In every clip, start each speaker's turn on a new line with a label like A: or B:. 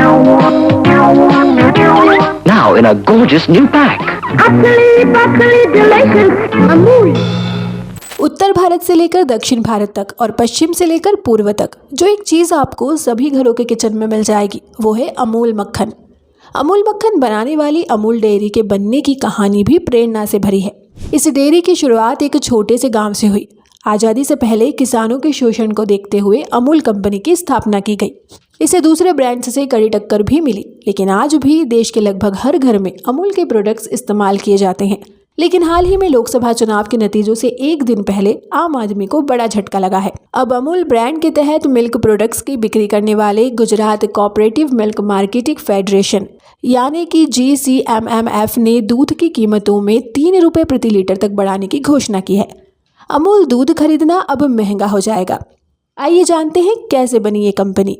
A: Now in a gorgeous new pack.
B: उत्तर भारत से लेकर दक्षिण भारत तक और पश्चिम से लेकर पूर्व तक जो एक चीज़ आपको सभी घरों के किचन में मिल जाएगी वो है अमूल मक्खन। अमूल मक्खन बनाने वाली अमूल डेयरी के बनने की कहानी भी प्रेरणा से भरी है। इस डेयरी की शुरुआत एक छोटे से गांव से हुई। आज़ादी से पहले किसानों के शोषण को देखते हुए अमूल कंपनी की स्थापना की गई। इसे दूसरे ब्रांड्स से कड़ी टक्कर भी मिली, लेकिन आज भी देश के लगभग हर घर में अमूल के प्रोडक्ट्स इस्तेमाल किए जाते हैं। लेकिन हाल ही में लोकसभा चुनाव के नतीजों से एक दिन पहले आम आदमी को बड़ा झटका लगा है। अब अमूल ब्रांड के तहत मिल्क प्रोडक्ट्स की बिक्री करने वाले Gujarat cooperative milk marketing federation यानी कि GCMMF ने दूध की कीमतों में 3 रुपये प्रति लीटर तक बढ़ाने की घोषणा की है। अमूल दूध खरीदना अब महंगा हो जाएगा। आइए जानते हैं कैसे बनी ये company.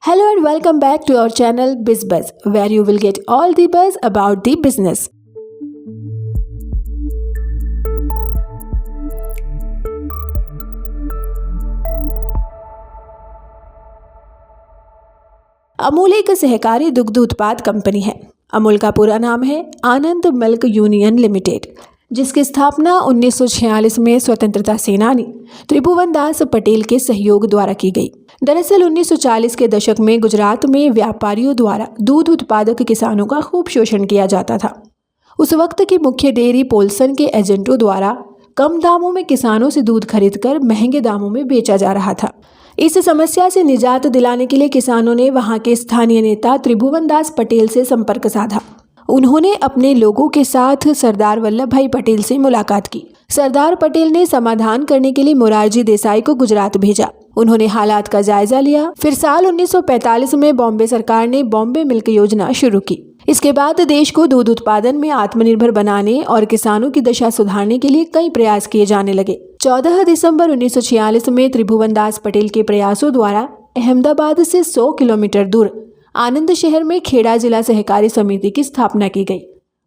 B: Hello and welcome back to our channel biz buzz, where you will get all the buzz about the business. Amul एक सहकारी दुग्ध उत्पाद कंपनी है। अमूल का पूरा नाम है आनंद मिल्क यूनियन लिमिटेड, जिसकी स्थापना 1946 में स्वतंत्रता सेनानी त्रिभुवन दास पटेल के सहयोग द्वारा की गई। दरअसल 1940 के दशक में गुजरात में व्यापारियों द्वारा दूध उत्पादक किसानों का खूब शोषण किया जाता था। उस वक्त की मुख्य डेयरी पोल्सन के एजेंटों द्वारा कम दामों में किसानों से दूध खरीदकर महंगे दामों में बेचा जा रहा था। इस समस्या से निजात दिलाने के लिए किसानों ने वहां के स्थानीय नेता त्रिभुवन दास पटेल से संपर्क साधा। उन्होंने अपने लोगों के साथ सरदार वल्लभ भाई पटेल से मुलाकात की। सरदार पटेल ने समाधान करने के लिए मोरारजी देसाई को गुजरात भेजा। उन्होंने हालात का जायजा लिया। फिर साल 1945 में बॉम्बे सरकार ने बॉम्बे मिल्क योजना शुरू की। इसके बाद देश को दूध उत्पादन में आत्मनिर्भर बनाने और किसानों की दशा सुधारने के लिए कई प्रयास किए जाने लगे। 14 दिसंबर 1946 में त्रिभुवन दास पटेल के प्रयासों द्वारा अहमदाबाद से 100 किलोमीटर दूर आनंद शहर में खेड़ा जिला सहकारी समिति की स्थापना की गई।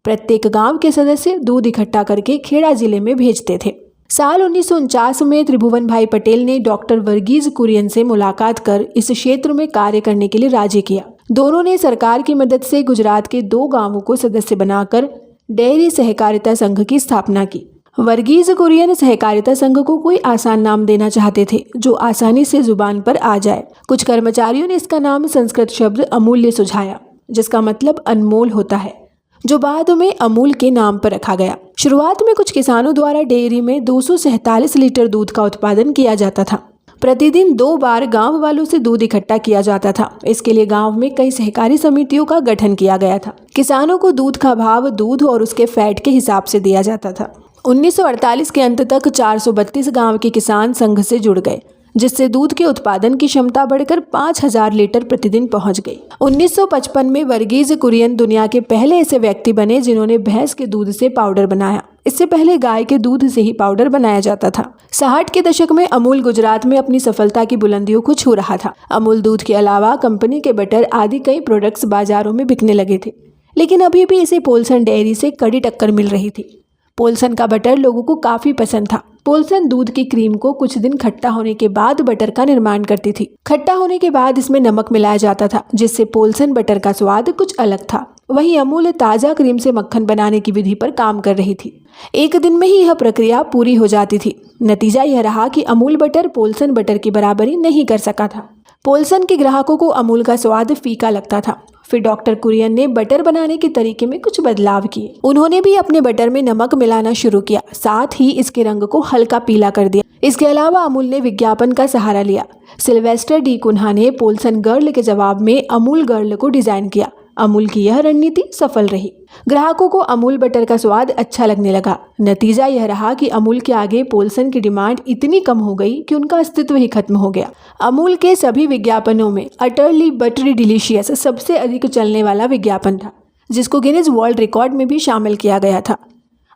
B: प्रत्येक गांव के सदस्य दूध इकट्ठा करके खेड़ा जिले में भेजते थे। साल 1949 में त्रिभुवन भाई पटेल ने डॉक्टर वर्गीज कुरियन से मुलाकात कर इस क्षेत्र में कार्य करने के लिए राजी किया। दोनों ने सरकार की मदद से गुजरात के 2 गांवों को सदस्य बनाकर डेयरी सहकारिता संघ की स्थापना की। वर्गीज कुरियन सहकारिता संघ को कोई आसान नाम देना चाहते थे जो आसानी से जुबान पर आ जाए। कुछ कर्मचारियों ने इसका नाम संस्कृत शब्द अमूल्य सुझाया, जिसका मतलब अनमोल होता है, जो बाद में अमूल के नाम पर रखा गया। शुरुआत में कुछ किसानों द्वारा डेयरी में 247 लीटर दूध का उत्पादन किया जाता था। प्रतिदिन 2 बार गांव वालों से दूध इकट्ठा किया जाता था। इसके लिए गांव में कई सहकारी समितियों का गठन किया गया था। किसानों को दूध का भाव दूध और उसके फैट के हिसाब से दिया जाता था। 1948 के अंत तक 432 गांव के किसान संघ से जुड़ गए, जिससे दूध के उत्पादन की क्षमता बढ़कर 5000 लीटर प्रतिदिन पहुंच गई। 1955 में वर्गीज कुरियन दुनिया के पहले ऐसे व्यक्ति बने जिन्होंने भैंस के दूध से पाउडर बनाया। इससे पहले गाय के दूध से ही पाउडर बनाया जाता था। 60 के दशक में अमूल गुजरात में अपनी सफलता की बुलंदियों को छू रहा था। अमूल दूध के अलावा कंपनी के बटर आदि कई प्रोडक्ट्स बाजारों में बिकने लगे थे, लेकिन अभी भी इसे पोल्सन डेयरी से कड़ी टक्कर मिल रही थी। पोल्सन का बटर लोगों को काफी पसंद था। पोल्सन दूध की क्रीम को कुछ दिन खट्टा होने के बाद बटर का निर्माण करती थी। खट्टा होने के बाद इसमें नमक मिलाया जाता था, जिससे पोल्सन बटर का स्वाद कुछ अलग था। वहीं अमूल ताजा क्रीम से मक्खन बनाने की विधि पर काम कर रही थी। एक दिन में ही यह प्रक्रिया पूरी हो जाती थी। नतीजा यह रहा कि अमूल बटर पोल्सन बटर की बराबरी नहीं कर सका था। पोल्सन के ग्राहकों को अमूल का स्वाद फीका लगता था। फिर डॉक्टर कुरियन ने बटर बनाने के तरीके में कुछ बदलाव किए। उन्होंने भी अपने बटर में नमक मिलाना शुरू किया, साथ ही इसके रंग को हल्का पीला कर दिया। इसके अलावा अमूल ने विज्ञापन का सहारा लिया। सिल्वेस्टर डी कुन्हा ने पोल्सन गर्ल के जवाब में अमूल गर्ल को डिजाइन किया। अमूल की यह रणनीति सफल रही। ग्राहकों को अमूल बटर का स्वाद अच्छा लगने लगा। नतीजा यह रहा कि अमूल के आगे पोल्सन की डिमांड इतनी कम हो गई कि उनका अस्तित्व ही खत्म हो गया। अमूल के सभी विज्ञापनों में अटरली बटरी डिलीशियस सबसे अधिक चलने वाला विज्ञापन था, जिसको गिनीज वर्ल्ड रिकॉर्ड में भी शामिल किया गया था।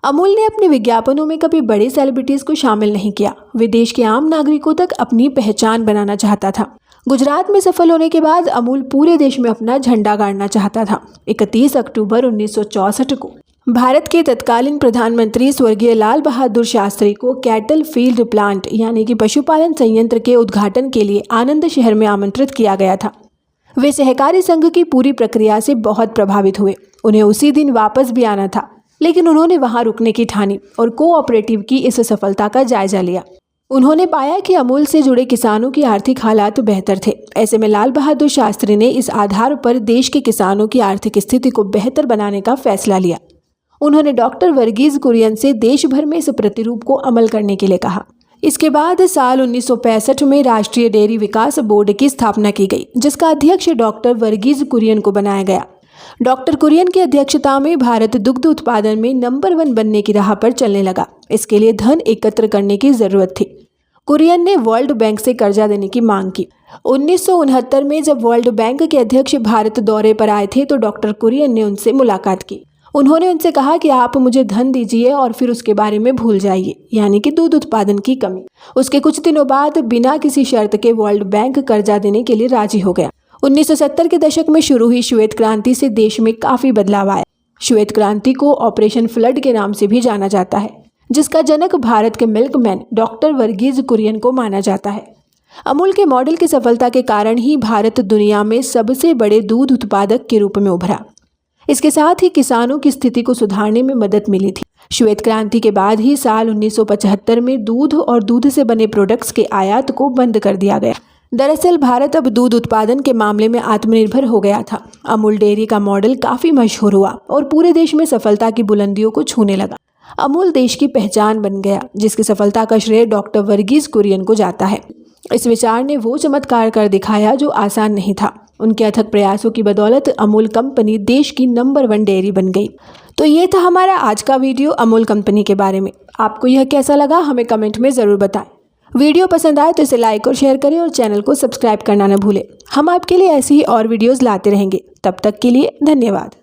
B: अमूल ने अपने विज्ञापनों में कभी बड़े सेलिब्रिटीज को शामिल नहीं किया। वे देश के आम नागरिकों तक अपनी पहचान बनाना चाहता था। गुजरात में सफल होने के बाद अमूल पूरे देश में अपना झंडा गाड़ना चाहता था। 31 अक्टूबर 1964 को भारत के तत्कालीन प्रधानमंत्री स्वर्गीय लाल बहादुर शास्त्री को कैटल फील्ड प्लांट यानी कि पशुपालन संयंत्र के उद्घाटन के लिए आनंद शहर में आमंत्रित किया गया था। वे सहकारी संघ की पूरी प्रक्रिया से बहुत प्रभावित हुए। उन्हें उसी दिन वापस भी आना था, लेकिन उन्होंने वहां रुकने की ठानी और कोऑपरेटिव की इस सफलता का जायजा लिया। उन्होंने पाया कि अमूल से जुड़े किसानों की आर्थिक हालात बेहतर थे। ऐसे में लाल बहादुर शास्त्री ने इस आधार पर देश के किसानों की आर्थिक स्थिति को बेहतर बनाने का फैसला लिया। उन्होंने डॉक्टर वर्गीज कुरियन से देश भर में इस प्रतिरूप को अमल करने के लिए कहा। इसके बाद साल 1965 में राष्ट्रीय डेयरी विकास बोर्ड की स्थापना की गई, जिसका अध्यक्ष डॉक्टर वर्गीज कुरियन को बनाया गया। डॉक्टर कुरियन की अध्यक्षता में भारत दुग्ध उत्पादन में नंबर 1 बनने की राह पर चलने लगा। इसके लिए धन एकत्र करने की जरूरत थी। कुरियन ने वर्ल्ड बैंक से कर्जा देने की मांग की। 1969 में जब वर्ल्ड बैंक के अध्यक्ष भारत दौरे पर आए थे तो डॉक्टर कुरियन ने उनसे मुलाकात की। उन्होंने उनसे कहा कि आप मुझे धन दीजिए और फिर उसके बारे में भूल जाइए, यानी कि दूध उत्पादन की कमी। उसके कुछ दिनों बाद बिना किसी शर्त के वर्ल्ड बैंक कर्जा देने के लिए राजी हो गया। 1970 के दशक में शुरू हुई श्वेत क्रांति से देश में काफी बदलाव आया। श्वेत क्रांति को ऑपरेशन फ्लड के नाम से भी जाना जाता है, जिसका जनक भारत के मिल्कमैन डॉक्टर वर्गीज कुरियन को माना जाता है। अमूल के मॉडल की सफलता के कारण ही भारत दुनिया में सबसे बड़े दूध उत्पादक के रूप में उभरा। इसके साथ ही किसानों की स्थिति को सुधारने में मदद मिली थी। श्वेत क्रांति के बाद ही साल 1975 में दूध और दूध से बने प्रोडक्ट्स के आयात को बंद कर दिया गया। दरअसल भारत अब दूध उत्पादन के मामले में आत्मनिर्भर हो गया था। अमूल डेयरी का मॉडल काफी मशहूर हुआ और पूरे देश में सफलता की बुलंदियों को छूने लगा। अमूल देश की पहचान बन गया, जिसकी सफलता का श्रेय डॉक्टर वर्गीज कुरियन को जाता है। इस विचार ने वो चमत्कार कर दिखाया जो आसान नहीं था। उनके अथक प्रयासों की बदौलत अमूल कंपनी देश की नंबर 1 डेयरी बन गई। तो ये था हमारा आज का वीडियो अमूल कंपनी के बारे में। आपको यह कैसा लगा हमें कमेंट में ज़रूर बताएं। वीडियो पसंद आए तो इसे लाइक और शेयर करें और चैनल को सब्सक्राइब करना न भूलें। हम आपके लिए ऐसी ही और वीडियोज़ लाते रहेंगे। तब तक के लिए धन्यवाद।